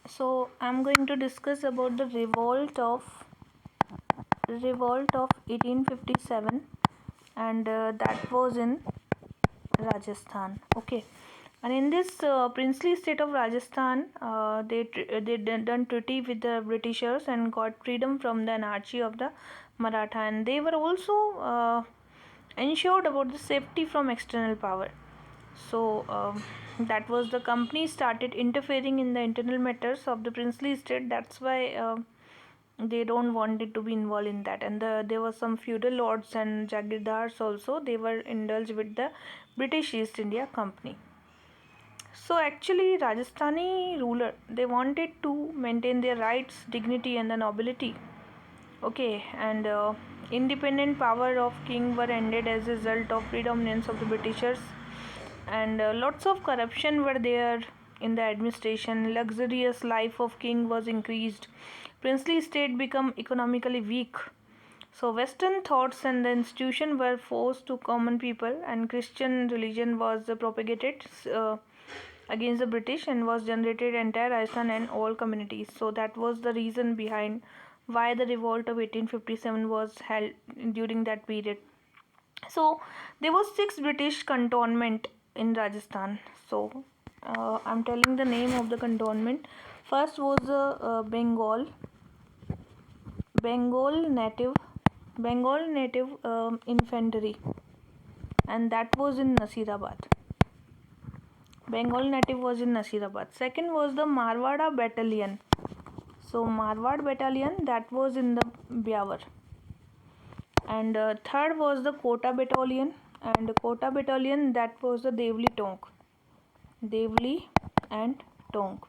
So I'm going to discuss about the revolt of 1857, and that was in Rajasthan. Okay, and in this princely state of Rajasthan, they done treaty with the Britishers and got freedom from the anarchy of the Maratha, and they were also ensured about the safety from external power. So that was the company started interfering in the internal matters of the princely state. That's why they don't want it to be involved in that. And there were some feudal lords and jagirdars also. They were indulged with the British East India Company. So actually, Rajasthani ruler, they wanted to maintain their rights, dignity, and the nobility. Okay, and independent power of king were ended as a result of predominance of the Britishers, and lots of corruption were there in the administration. Luxurious life of king was increased. Princely state become economically weak. So Western thoughts and the institution were forced to common people, and Christian religion was propagated against the British and was generated entire Rajasthan and all communities. So that was the reason behind why the revolt of 1857 was held during that period. So there was 6 British cantonment in Rajasthan. So I'm telling the name of the cantonment. First was Bengal native, infantry, and that was in Nasirabad. Bengal native was in Nasirabad. Second was the Marwada battalion. So Marwad battalion, that was in the Byawar. And third was the Kota battalion, and Kota battalion, that was the Devli and Tonk.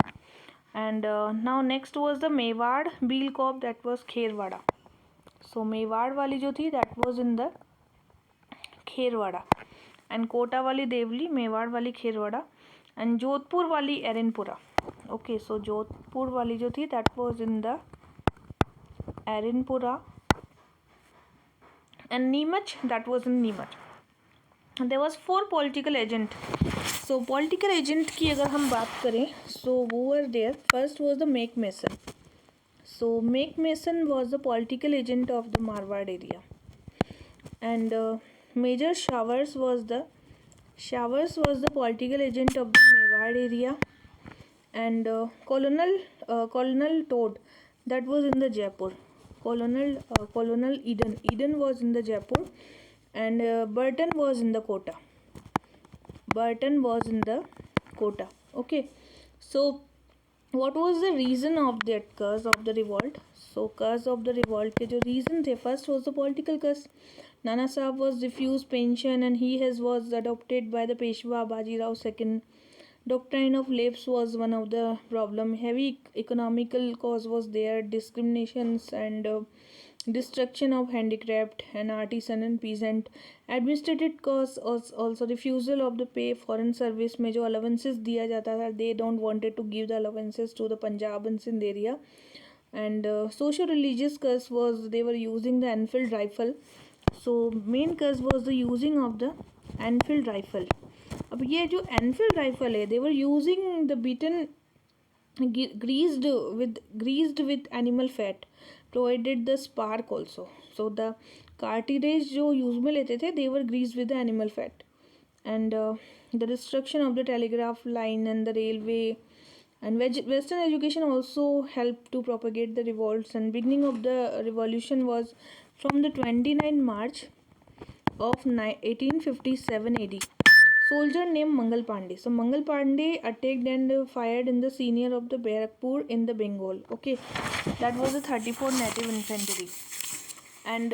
And now next was the Mewad Beel Corps, that was Kherwada. So Mewad wali jo thi, that was in the Kherwada, and Kota wali Devli, Mewad wali Kherwada, and Jodhpur wali Erinpura. Okay, so Jodhpur wali jo thi, that was in the Erinpura, and Neemuch, that was in Neemuch. There was 4 political agent. So political agent की अगर हम बात करें, so who were there? First was the Make Mason. So Make Mason was the political agent of the Marwad area, and Major Showers was the political agent of the Mewad area, and Colonel Todd, that was in the Jaipur. Colonel Eden was in the Jaipur, and Burton was in the Kota. Okay, so what was the reason of that cause of the revolt? So cause of the revolt के जो reason थे, first was the political cause. Nana Sahib was refused pension, and he was adopted by the Peshwa Bajirao II. Doctrine of lapse was one of the problem. Heavy economical cause was there, discriminations and destruction of handicraft and artisan and peasant. Administrative cause also refusal of the pay foreign service में जो allowances दिया जाता था, they don't wanted to give the allowances to the Punjab and Sindh area. And social religious curse was they were using the Enfield rifle. So main curse was the using of the Enfield rifle. अब ये जो Enfield rifle है, they were using the beaten greased with animal fat, provided the spark also. So the cartridge जो use में लेते थे, they were greased with the animal fat. And the destruction of the telegraph line and the railway, and Western education also helped to propagate the revolts. And beginning of the revolution was from the 29 March of 1857 AD. Soldier named Mangal Pandey. So Mangal Pandey attacked and fired in the senior of the Barakpur in the Bengal. Okay, that was the 34 native infantry. And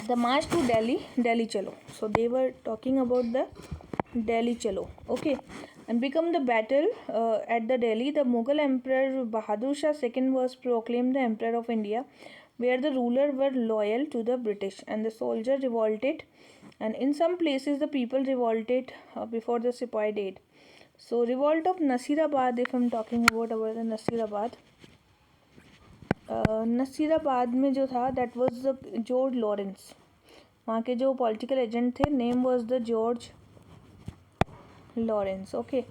the march to Delhi Chalo. So they were talking about the Delhi Chalo. Okay, and become the battle at the Delhi. The Mughal Emperor Bahadur Shah II was proclaimed the Emperor of India, where the ruler were loyal to the British, and the soldier revolted, and in some places the people revolted before the Sepoy did. So revolt of Nasirabad, if I'm talking about the Nasirabad, Nasirabad में जो था, that was the George Lawrence. वहाँ के जो political agent थे, name was the George Lawrence. Okay,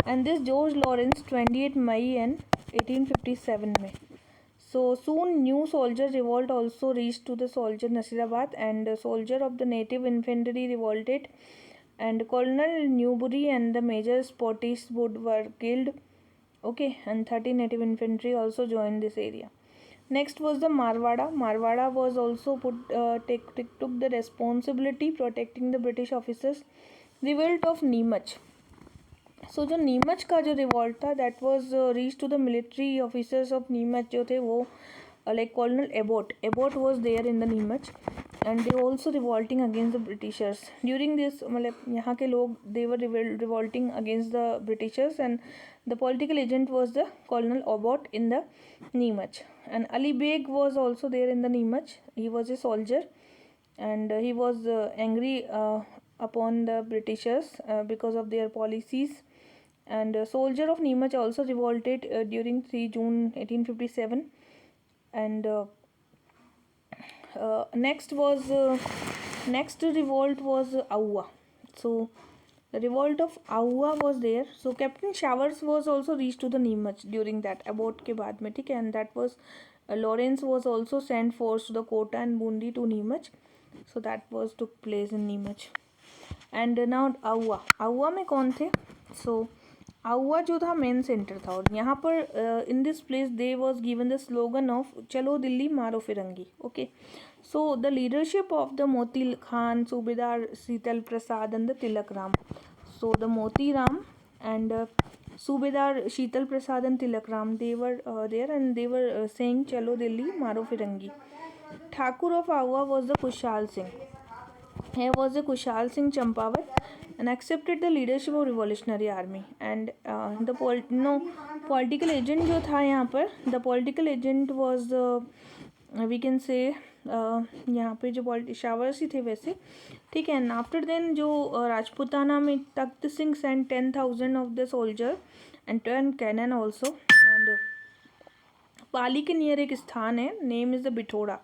and this George Lawrence 28 May and 1857 में. So soon new soldier revolt also reached to the soldier Nasirabad, and a soldier of the native infantry revolted, and Colonel Newbury and the Major Spottiswoode were killed. Okay, and 30 native infantry also joined this area. Next was the Marwada. Marwada was also took the responsibility protecting the British officers. Revolt of Neemach. सो जो नीमच का जो revolt था that was reach to the military officers of Neemuch जो थे वो like colonel Abbott was there in the Neemuch, and they also revolting against the Britishers during this. मतलब यहाँ के लोग they were revolting against the Britishers, and the political agent was the colonel Abbott in the Neemuch. And Ali Beg was also there in the Neemuch. He was a soldier and he was angry upon the Britishers because of their policies. And a soldier of Neemach also revolted during 3 June 1857. And next revolt was Aua. So the revolt of Aua was there. So Captain Showers was also reached to the Neemach during that about के बाद में, ठीक है. And that was Lawrence was also sent force to the Kota and Bundi to Neemach. So that was took place in Neemach. And now Aua में कौन थे? So आउआ जो था मेन सेंटर था, और यहाँ पर in this place they was given the slogan of चलो दिल्ली मारो फिरंगी. Okay, so the leadership of the Moti Khan, सूबेदार Sheetal Prasad and the Tilak Ram. So the Moti Ram and सूबेदार Sheetal Prasad and Tilak Ram, they were there and they were saying चलो दिल्ली मारो फिरंगी. Thakur of Auwa was the Kushal Singh. Here was the Kushal Singh Champawat, and accepted the leadership of revolutionary army. And the political agent जो था यहाँ पर, the political agent was we can say यहाँ पे जो शावर्स ही थे वैसे, ठीक है. एंड आफ्टर देन जो राजपुताना में Takht Singh send 10,000 of the soldier and 10 cannon also. And Pali के नियर एक स्थान है, name is the Bithora.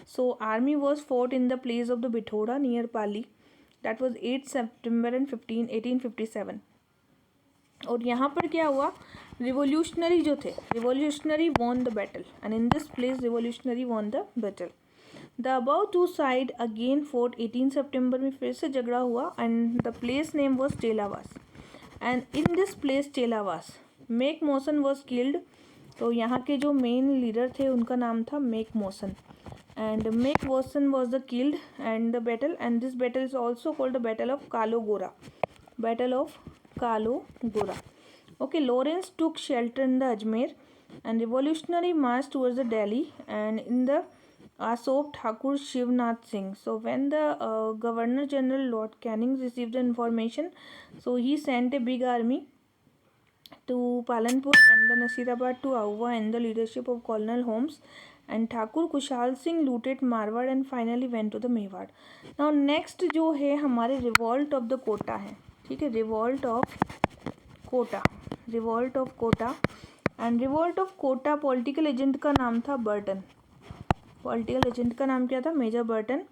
So army was fought in the place of the Bithoda near Pali. That was 8 September and 1857. और यहाँ पर क्या हुआ, रिवोल्यूशनरी जो थे, revolutionary won the battle, and in this place revolutionary won the battle. The above two side again fought 18 September में फिर से झगड़ा हुआ, and the place name was Chelavas. And in this place Chelavas, make motion was killed. तो यहाँ के जो main leader थे उनका नाम था make motion. And Make Watson was the killed and the battle, and this battle is also called the Battle of Kalo Gora. Battle of Kalo Gora. Okay, Lawrence took shelter in the Ajmer, and revolutionary marched towards the Delhi, and in the Asop Thakur Shivnath Singh. So when the Governor General Lord Canning received the information, so he sent a big army to Palanpur and the Nasirabad to Aua in the leadership of Colonel Holmes. And Thakur Kushal Singh looted Marwar and finally went to the Mewar. Now next जो है हमारे revolt of the Kota है, ठीक है. Revolt of Kota, revolt of Kota. And revolt of Kota political agent का नाम था Burton. Political agent का नाम क्या था? Major Burton.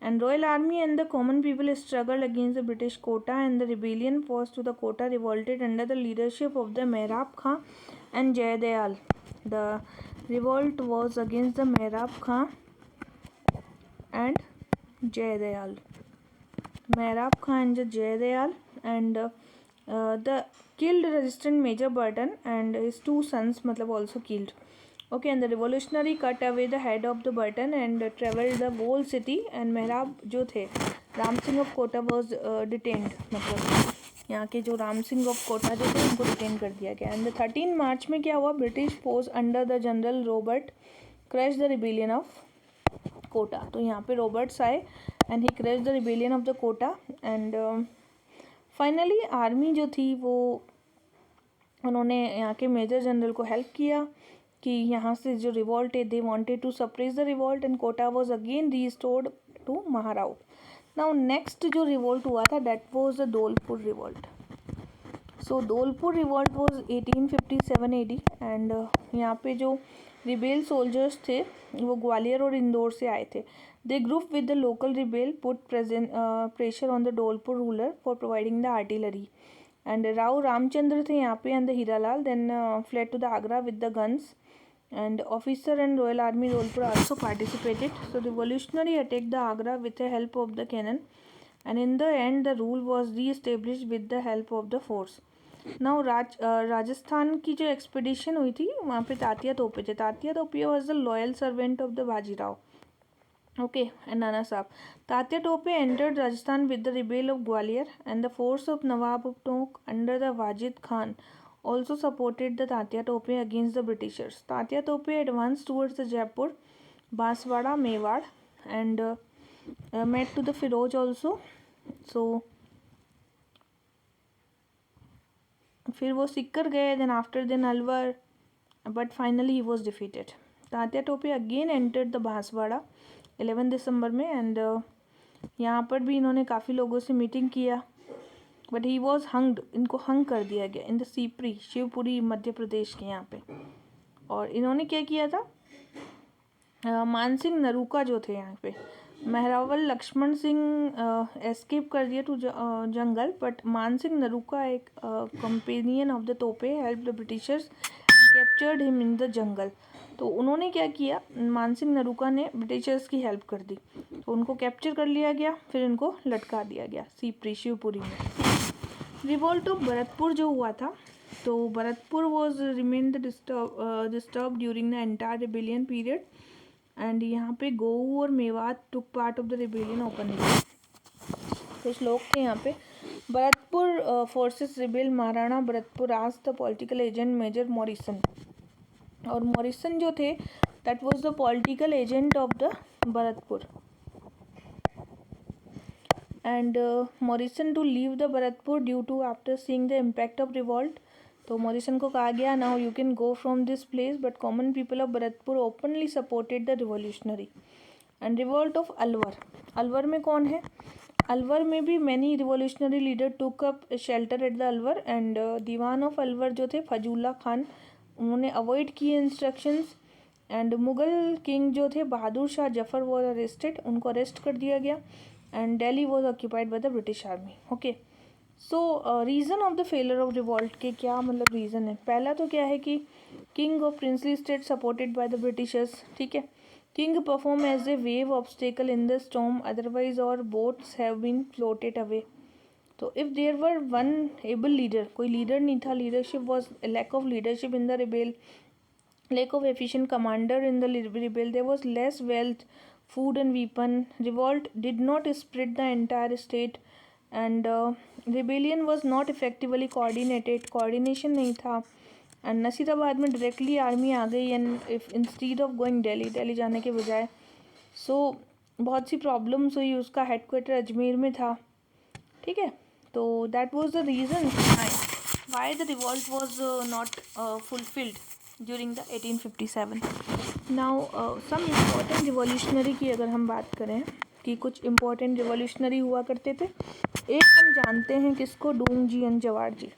And royal army and the common people struggle against the British Kota, and the rebellion force to the Kota revolted under the leadership of the Mehrab Khan and Jaidayal. The revolt was against the Mehrab Khan and Jayadayal. Mehrab Khan and Jayadayal, and the killed resistant Major Burton and his two sons मतलब also killed. Okay, and the revolutionary cut away the head of the Burton and traveled the whole city, and Mehrab जो थे Ram Singh of Kota was detained. मतलब यहाँ के जो Ram Singh of Kota जो थे उनको डिटेन कर दिया गया. एंड 13 मार्च में क्या हुआ, British force under the general Robert crash the rebellion of Kota. तो यहाँ पे रॉबर्ट्स आए and he crash the rebellion of the Kota. And finally army जो थी वो उन्होंने यहाँ के मेजर जनरल को हेल्प किया कि यहाँ से जो रिवॉल्ट है they wanted to suppress the revolt, and Kota was again restored to Maharao. Now next जो रिवॉल्ट हुआ था that was the Dholpur revolt. So Dholpur revolt was 1857 AD, and यहाँ पे जो रिबेल सोल्जर्स थे वो ग्वालियर और इंदौर से आए थे. They group with the local rebel put pressure on the Dholpur ruler for providing the artillery. And Rao Ramchandra थे यहाँ पे, and the Hiralal then fled to the Agra with the guns, and officer and royal army Rolpur also participated. So revolutionary attacked the Agra with the help of the cannon, and in the end the rule was re-established with the help of the force. Now Rajasthan की जो expedition हुई थी वहाँ पे तात्या तोपे थे. तात्या तोपे was the loyal servant of the Bajirao. Okay, and Nana Sahib. Tatya Tope entered Rajasthan with the rebel of Gwalior, and the force of Nawab of Tonk under the Wajid Khan also supported the Tatya Tope against the Britishers. Tatya Tope advanced towards the Jaipur, Banswara, Mewar, and met to the Firoj also. So फिर वो सिक्कर गए, then after then Alwar, but finally he was defeated. Tatya Tope again entered the Banswara 11 दिसंबर में, and यहाँ पर भी इन्होंने काफ़ी लोगों से मीटिंग किया, बट ही वॉज हंग्ड, इनको हंग कर दिया गया इन द सीपरी, शिवपुरी मध्य प्रदेश के यहाँ पे. और इन्होंने क्या किया था, मानसिंह नरूका जो थे यहाँ पे, मेहरावल लक्ष्मण सिंह एस्केप कर दिया to jungle, but Mansingh Naruka एक companion of the Tope help the Britishers captured him in the jungle. तो उन्होंने क्या किया, मानसिंह नरूका ने ब्रिटिशर्स की हेल्प कर दी, तो उनको कैप्चर कर लिया गया, फिर इनको लटका दिया गया सीपरी शिवपुरी में. रिवोल्ट ऑफ भरतपुर जो हुआ था, तो Bharatpur was remain disturb during the entire rebellion period, and यहाँ पे गोऊ और Mewat took part of the rebellion openly. कुछ लोग थे यहाँ पे. भरतपुर फोर्सेस रिबेल महाराणा भरतपुर आज the political agent major Morrison, और मॉरिसन जो थे that was the political agent of the Bharatpur, and Morrison to leave the Bharatpur due to after seeing the impact of revolt. तो मॉरिसन को कहा गया now you can go from this place, but common people of Bharatpur openly supported the revolutionary. And revolt of Alwar, Alwar में कौन है, अलवर में भी many revolutionary leader took up shelter at the Alwar, and Dewan of Alwar जो थे फजूल्ला खान, उन्होंने अवॉइड किए इंस्ट्रक्शंस, एंड मुगल किंग जो थे बहादुर शाह जफर वॉज अरेस्टेड, उनको अरेस्ट कर दिया गया, and Delhi was occupied by the British army. Okay, so reason of the failure of revolt के क्या मतलब रीज़न है. पहला तो क्या है कि king of princely state supported by the Britishers. ठीक है, king perform as a wave obstacle in the storm, otherwise और boats have been floated away. तो if there were one able leader, कोई लीडर नहीं था, leadership was lack of leadership in the rebel, lack of efficient commander in the rebel, there was less wealth, food and weapon, revolt did not spread the entire state, and rebellion was not effectively coordinated, coordination नहीं था, and Nasirabad में directly army आ गई, and if instead of going Delhi जाने के बजाय, so बहुत सी problems हुई, उसका headquarter अजमेर में था. ठीक है, तो that was the reason why the revolt was not fulfilled during the 1857. Now some important revolutionary की अगर हम बात करें कि कुछ important revolutionary हुआ करते थे, एक हम जानते हैं किसको, Dungji and Jawahar ji.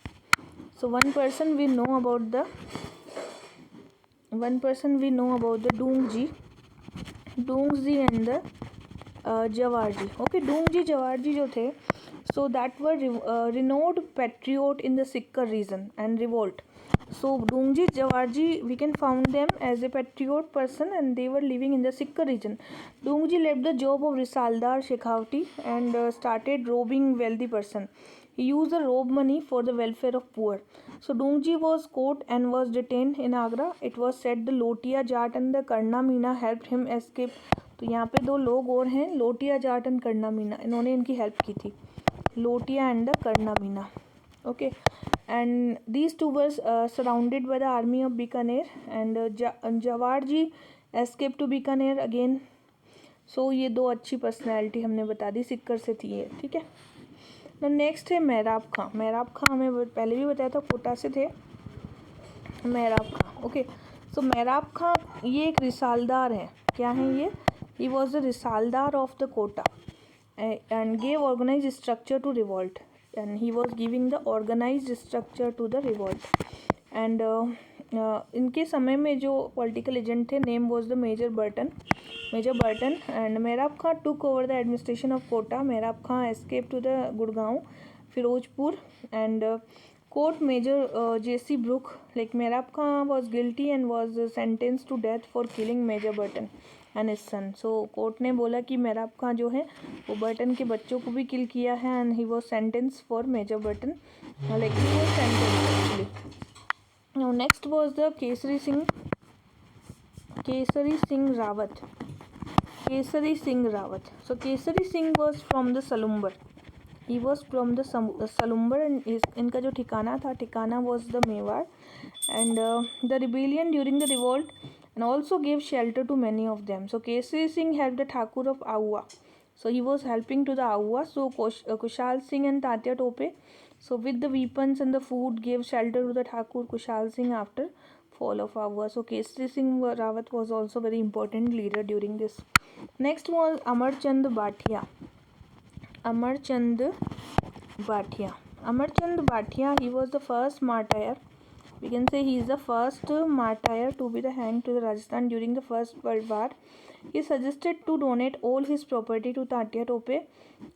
So one person we know about the Dungji and the Jawahar ji. Okay, Dungji Jawahar ji जो थे, so that were renowned patriot in the Sikkar region and revolt. So Dungji Jawarji, we can found them as a patriot person, and they were living in the Sikkar region. Dungji left the job of Risaldar Shekhawati and started robbing wealthy person. He used the rob money for the welfare of poor. So Dungji was caught and was detained in Agra. It was said the Lotia Jat and the Karna Meena helped him escape. तो यहाँ पे दो लोग और हैं, लोटिया Jat and करना मीना, इन्होंने इनकी हेल्प की थी, लोटिया एंड द करना Meena. Okay, and these two were surrounded by the army of Bikaner, and Jawahar ji escaped to Bikaner again. So ये दो अच्छी पर्सनैलिटी हमने बता दी, सिक्कर से थी ये. ठीक है, तो नेक्स्ट है मेहराब खां. मेहराब खां हमें पहले भी बताया था, कोटा से थे मेहराब खां. ओके, सो मेहराब खां ये एक रिसालदार है. क्या है ये, he was the Risaldar of the Kota and gave organized structure to revolt, and he was giving the organized structure to the revolt. and इनके समय में जो पॉलिटिकल एजेंट थे, name was the major Burton. And Mehrab Khan took over the administration of Kota. Mehrab Khan escape to the Gurgaon Firozpur, and court major J.C. Brooke, like Merab Khan was guilty and was sentenced to death for killing Major Burton and his son. So court ने बोला कि मेराब खां जो है वो Burton के बच्चों को भी किल किया है and he was sentenced for Major Burton, like he was sentenced actually. Now next was the Kesari Singh Rawat. Kesari Singh Rawat. So Kesari Singh was from the Salumbar. He was from the Salumbar, and इनका जो ठिकाना was the Mewar, and the rebellion during the revolt, and also gave shelter to many of them. So Kesari Singh helped the Thakur of Ahua. So he was helping to the Ahua. So Kushal Singh and Tatya Tope, so with the weapons and the food, gave shelter to the Thakur Kushal Singh after fall of Ahua. So Kesari Singh Rawat was also very important leader during this. Next was Amarchand Bhatia. Amarchand Bhatia, he was the first martyr. We can say he is the first martyr to be hanged to the Rajasthan during the First World War. He suggested to donate all his property to Tatya Tope,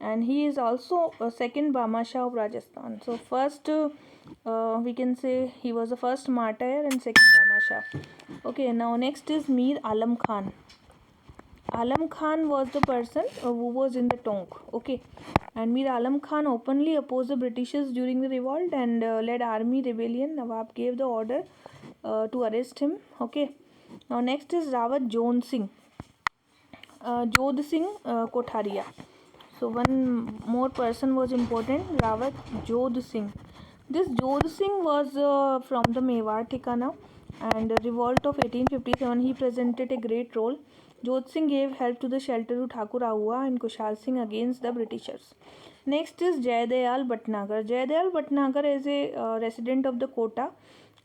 and he is also a second Bama Shah of Rajasthan. So first, we can say he was the first martyr and second Bama Shah. Okay, now next is Mir Alam Khan. Alam Khan was the person who was in the Tonk. Okay, and Mir Alam Khan openly opposed the Britishers during the revolt and led army rebellion. Nawab gave the order to arrest him. Okay, now next is Rawat Jodh Singh. Jodh Singh Kothariya. So one more person was important, Rawat Jodh Singh. This Jodh Singh was from the Mewar Thikana, and revolt of 1857 he presented a great role. Jodh Singh gave help to the shelter to Thakur Ahua and Kushal Singh against the Britishers. Next is Jayadayal Bhatnagar. Jayadayal Bhatnagar is a resident of the Kota,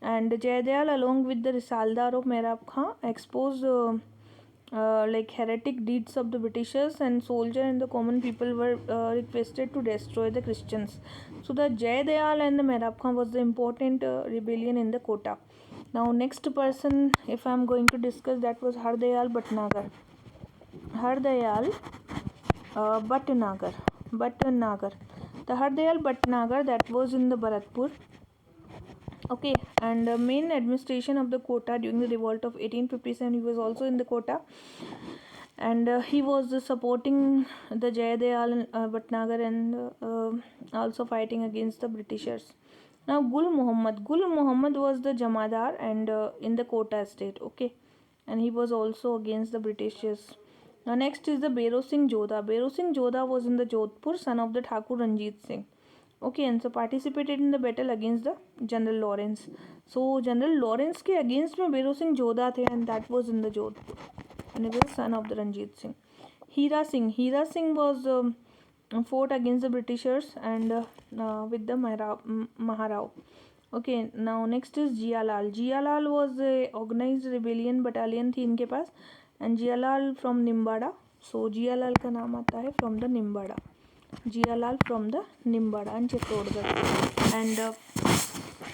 and Jayadayal along with the Risaldar of Merab Khan exposed like heretic deeds of the Britishers, and soldier and the common people were requested to destroy the Christians. So the Jayadayal and the Merab Khan was the important rebellion in the Kota. Now next person, if I am going to discuss, that was Hardayal Bhatnagar. Hardayal Bhatnagar. The Hardayal Bhatnagar, that was in the Bharatpur. Okay, and the main administration of the Kota during the revolt of 1857, he was also in the Kota, and he was supporting the Jayadayal Bhatnagar and also fighting against the Britishers. Now Gul Muhammad was the Jamadar and in the Kota state. Okay, and he was also against the Britishers. Now next is the Bero Singh Jodha. Bero Singh Jodha was in the Jodhpur, son of the Thakur Ranjit Singh. Okay, and so participated in the battle against the General Lawrence. So General Lawrence के against में Bero Singh Jodha थे, and that was in the Jodhpur, and he was son of the Ranjit Singh. Hira Singh was fought against the Britishers and with the Maharao. Okay, now next is Jialal. Jialal was a organized rebellion battalion थी इनके पास, and Jialal from Nimbada. So Jialal का नाम आता है from the Nimbada. Jialal from the Nimbada and Chittorgarh. And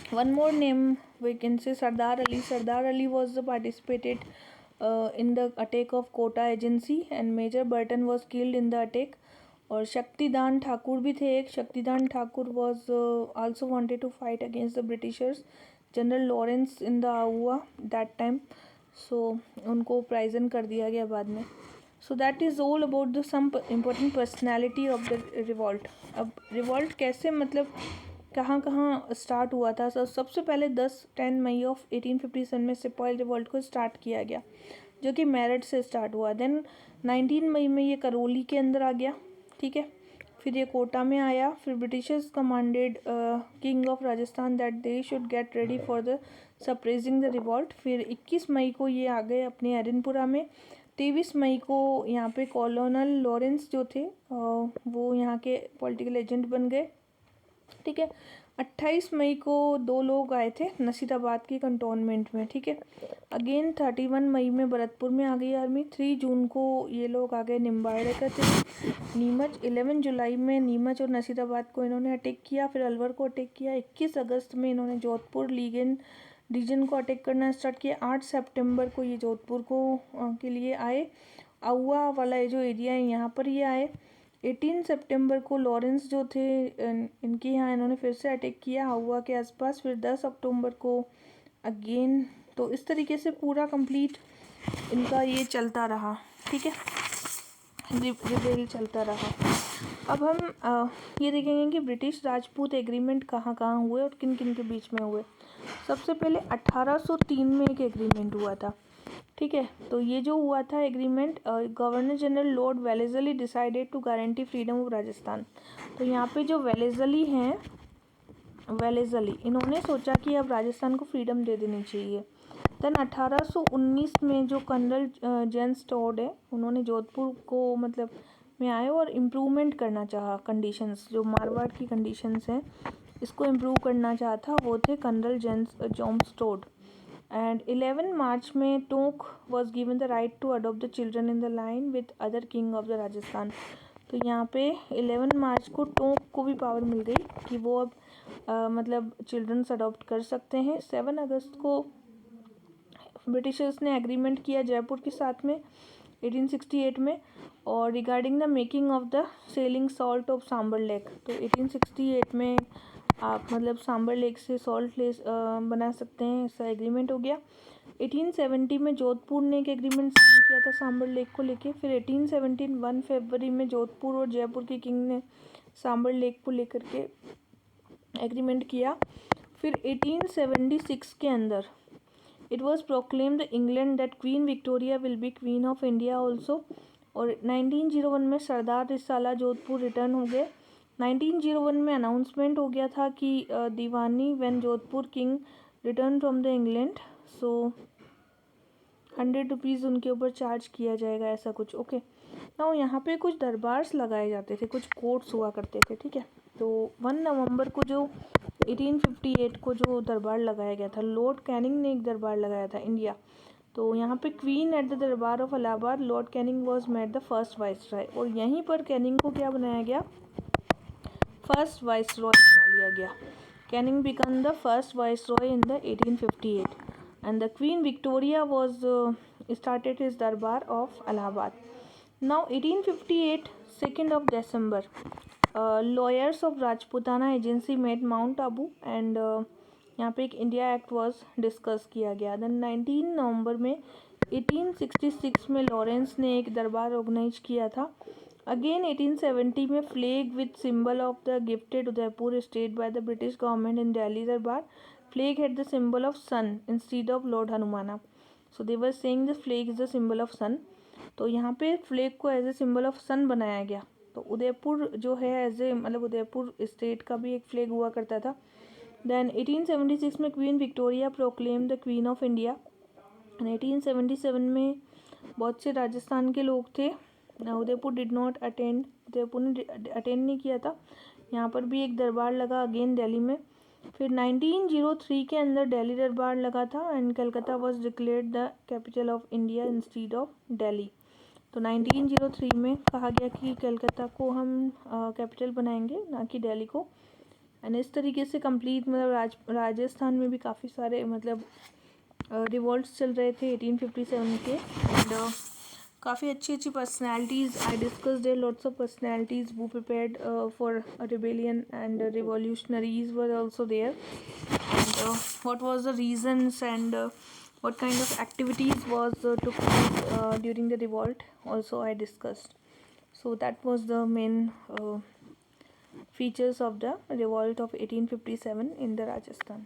one more name we can say Sardar Ali. Sardar Ali was participated in the attack of Kota Agency, and Major Burton was killed in the attack. और शक्तिदान ठाकुर भी थे एक. शक्तिदान Thakur was also wanted to fight against the Britishers. General Lawrence in the Ahua that time, so उनको प्राइजन कर दिया गया बाद में. So that is all about the some important personality of the revolt. अब revolt कैसे मतलब कहाँ कहाँ स्टार्ट हुआ था. सबसे पहले 10 मई ऑफ 1857 में सिपाही रिवॉल्ट को स्टार्ट किया गया, जो कि मेरठ से स्टार्ट हुआ. देन 19 मई में ये करौली के अंदर आ गया. ठीक है, फिर ये कोटा में आया. फिर Britishers commanded king of Rajasthan that they should get ready for the suppressing the revolt. फिर 21 मई को ये आ गए अपने एरनपुरा में. 23 मई को यहाँ पे कॉलोनल लॉरेंस जो थे वो यहाँ के पॉलिटिकल एजेंट बन गए. ठीक है, 28 मई को 2 लोग आए थे नसीराबाद की कंटोनमेंट में. ठीक है, अगेन 31 मई में भरतपुर में आ गई आर्मी. 3 जून को ये लोग आ गए निम्बाड़े का नीमच. 11 जुलाई में नीमच और नसीराबाद को इन्होंने अटैक किया. फिर अलवर को अटैक किया. 21 अगस्त में इन्होंने जोधपुर रीजन को अटैक करना स्टार्ट किया. 8 सितंबर को ये जोधपुर को के लिए आए. आउआ वाला जो एरिया है यहाँ पर ये आए. 18 सितंबर को लॉरेंस जो थे इनके यहाँ इन्होंने फिर से अटैक किया हवा के आसपास। फिर 10 अक्टूबर को अगेन। तो इस तरीके से पूरा कंप्लीट इनका ये चलता रहा, ठीक है, रिबेल चलता रहा। अब हम ये देखेंगे कि ब्रिटिश राजपूत एग्रीमेंट कहाँ कहाँ हुए और किन किन के बीच में हुए। सबसे पहले 1803 में एक एग्रीमेंट हुआ था, ठीक है। तो ये जो हुआ था agreement, governor general lord Wellesley decided to guarantee freedom of Rajasthan. तो यहाँ पे जो वेलेस्ली हैं, वेलेस्ली इन्होंने सोचा कि अब राजस्थान को फ्रीडम दे देनी चाहिए। देन 1819 में जो कर्नल जेम्स टॉड है, उन्होंने जोधपुर को मतलब में आए और इम्प्रूवमेंट करना चाहा। कंडीशंस जो मारवाड़ की कंडीशंस हैं इसको इम्प्रूव करना चाहता वो थे colonel James Tod. And 11 March में Tonk was given the right to adopt the children in the line with other king of the Rajasthan. तो यहाँ पे 11 मार्च को टोंक को भी पावर मिल गई कि वो अब मतलब चिल्ड्रंस अडॉप्ट कर सकते हैं। 7 अगस्त को ब्रिटिशर्स ने एग्रीमेंट किया जयपुर के साथ में 1868 में, और regarding the making of the selling salt of Sambhar lake. तो 1868 में आप मतलब सांबर लेक से सॉल्ट ले बना सकते हैं, ऐसा एग्रीमेंट हो गया। 1870 में जोधपुर ने एक एग्रीमेंट साइन किया था सांबर लेक को लेके। फिर 1817 1 फरवरी में जोधपुर और जयपुर के किंग ने सांबर लेक को लेकर के एग्रीमेंट किया। फिर 1876 के अंदर it was proclaimed England that queen Victoria will be queen of India also. और 1901 में सरदार रिसाला जोधपुर रिटर्न हो गए। 1901 में अनाउंसमेंट हो गया था कि दीवानी when Jodhpur king return from the England, so 100 rupees उनके ऊपर चार्ज किया जाएगा, ऐसा कुछ। ओके ना, यहाँ पे कुछ दरबार्स लगाए जाते थे, कुछ कोर्ट्स हुआ करते थे, ठीक है। तो 1 नवंबर को जो 1858 को जो दरबार लगाया गया था, लॉर्ड कैनिंग ने एक दरबार लगाया था इंडिया। तो यहाँ पे क्वीन एट द दरबार of Allahabad Lord Canning was made the first viceroy. और यहीं पर कैनिंग को क्या बनाया गया, फर्स्ट वाइसरॉय बना लिया गया। Canning become the first viceroy in the 1858 and the Queen Victoria was started his darbar of Allahabad. Now 1858 2nd of December, lawyers of Rajputana agency met Mount Abu and यहाँ पे एक India act was discuss किया गया। Then 19 नवंबर में 1866 में Lawrence ने एक दरबार ऑर्गेनाइज किया था। अगेन 1870 में flag with symbol of the gifted Udaipur state by the British government in Delhi दरबार। Flag had the symbol of sun instead of Lord Hanumana. So they were saying the flag is the symbol of sun. तो यहाँ पे flag को as a symbol of सन बनाया गया। तो उदयपुर जो है एज ए मतलब उदयपुर स्टेट का भी एक फ्लैग हुआ करता था। देन 1876 में queen Victoria proclaim the queen of India. 1877 में बहुत से राजस्थान के लोग थे, Udaipur did not attend, Udaipur ने अटेंड नहीं किया था। यहाँ पर भी एक दरबार लगा अगेन दिल्ली में। फिर 1903 के अंदर दिल्ली दरबार लगा था and Calcutta was declared the capital of India instead of Delhi. तो 1903 में कहा गया कि कलकत्ता को हम कैपिटल बनाएंगे, ना कि दिल्ली को। एंड इस तरीके से कंप्लीट मतलब राजस्थान में भी काफ़ी सारे मतलब रिवॉल्ट्स चल रहे थे 1857 के। एंड काफ़ी अच्छी अच्छी personalities I discuss there, lots of personalities who prepared for a rebellion and revolutionaries were also there. And what was the reasons and what kind of activities was took place during the revolt also I discussed. So that was the main features of the revolt of 1857 in the Rajasthan.